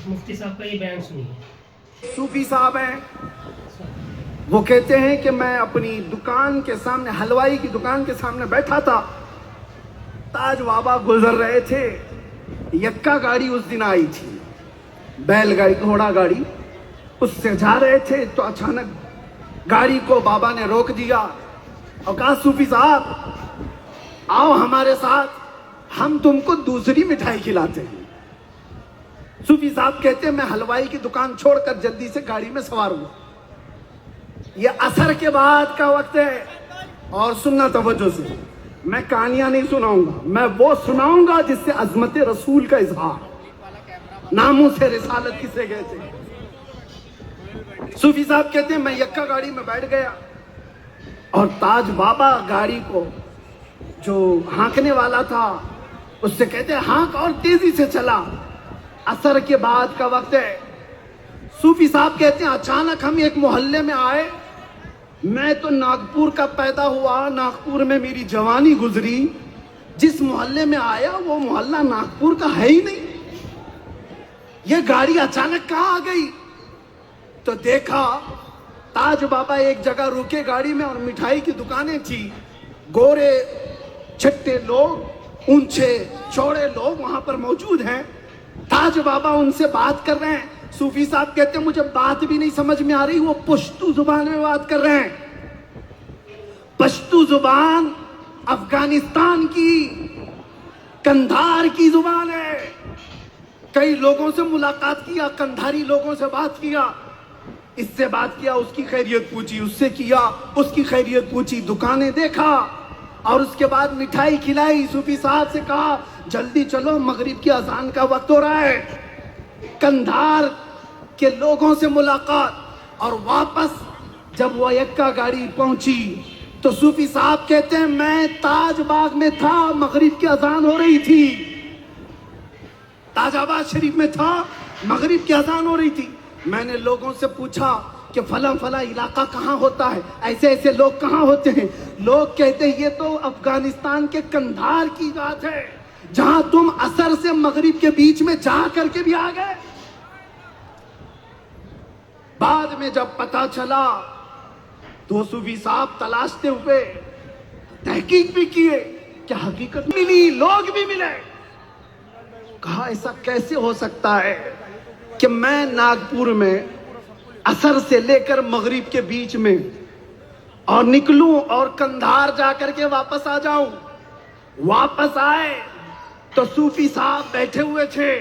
मुफ्ती साहब का ये बयान सुनिए। सूफी साहब हैं, वो कहते हैं कि मैं अपनी दुकान के सामने, हलवाई की दुकान के सामने बैठा था, ताज बाबा गुजर रहे थे, यक्का गाड़ी उस दिन आई थी, बैलगाड़ी घोड़ा गाड़ी, उससे जा रहे थे तो अचानक गाड़ी को बाबा ने रोक दिया और कहा सूफी साहब आओ हमारे साथ, हम तुमको दूसरी मिठाई खिलाते हैं। सूफी साहब कहते हैं मैं हलवाई की दुकान छोड़कर जल्दी से गाड़ी में सवार हुआ। ये असर के बाद का वक्त है और सुनना तवज्जो से, मैं कहानियां नहीं सुनाऊंगा, मैं वो सुनाऊंगा जिससे अजमत रसूल का इजहार, नामों से रिसालत किसे कहते हैं। सूफी साहब कहते हैं मैं यक्का गाड़ी में बैठ गया और ताज बाबा गाड़ी को जो हाँकने वाला था उससे कहते हैं हाँक और तेजी से चला। असर के बाद का वक्त है। सूफी साहब कहते हैं अचानक हम एक मोहल्ले में आए, मैं तो नागपुर का पैदा हुआ, नागपुर में मेरी जवानी गुजरी, जिस मोहल्ले में आया वो मोहल्ला नागपुर का है ही नहीं। ये गाड़ी अचानक कहाँ आ गई? तो देखा ताज बाबा एक जगह रुके गाड़ी में और मिठाई की दुकानें थी, गोरे छट्टे लोग, ऊंचे चौड़े लोग वहां पर मौजूद हैं। ताज बाबा उनसे बात कर रहे हैं। सूफी साहब कहते हैं मुझे बात भी नहीं समझ में आ रही, वो पश्तू जुबान में बात कर रहे हैं। पश्तू जुबान अफगानिस्तान की कंधार की जुबान है। कई लोगों से मुलाकात किया, कंधारी लोगों से बात किया, इससे बात किया, उसकी खैरियत पूछी, उससे किया, उसकी खैरियत पूछी, दुकानें देखा और उसके बाद मिठाई खिलाई। सूफी साहब से कहा जल्दी चलो मगरिब की अजान का वक्त हो रहा है। कंधार के लोगों से मुलाकात और वापस जब वो यक्का गाड़ी पहुंची तो सूफी साहब कहते हैं मैं ताज बाग में था, मगरिब की अजान हो रही थी, ताजाबाद शरीफ में था, मगरिब की अजान हो रही थी। मैंने लोगों से पूछा कि फला फला इलाका कहाँ होता है, ऐसे ऐसे लोग कहाँ होते हैं। लोग कहते हैं ये तो अफगानिस्तान के कंधार की बात है, जहां तुम असर से मगरिब के बीच में जा करके भी आ गए। बाद में जब पता चला तो सूफी साहब तलाशते हुए तहकीक भी किए, क्या हकीकत मिली, लोग भी मिले। कहा ऐसा कैसे हो सकता है कि मैं नागपुर में असर से लेकर मगरिब के बीच में और निकलूं और कंधार जाकर के वापस आ जाऊं। वापस आए तो सूफी साहब बैठे हुए थे।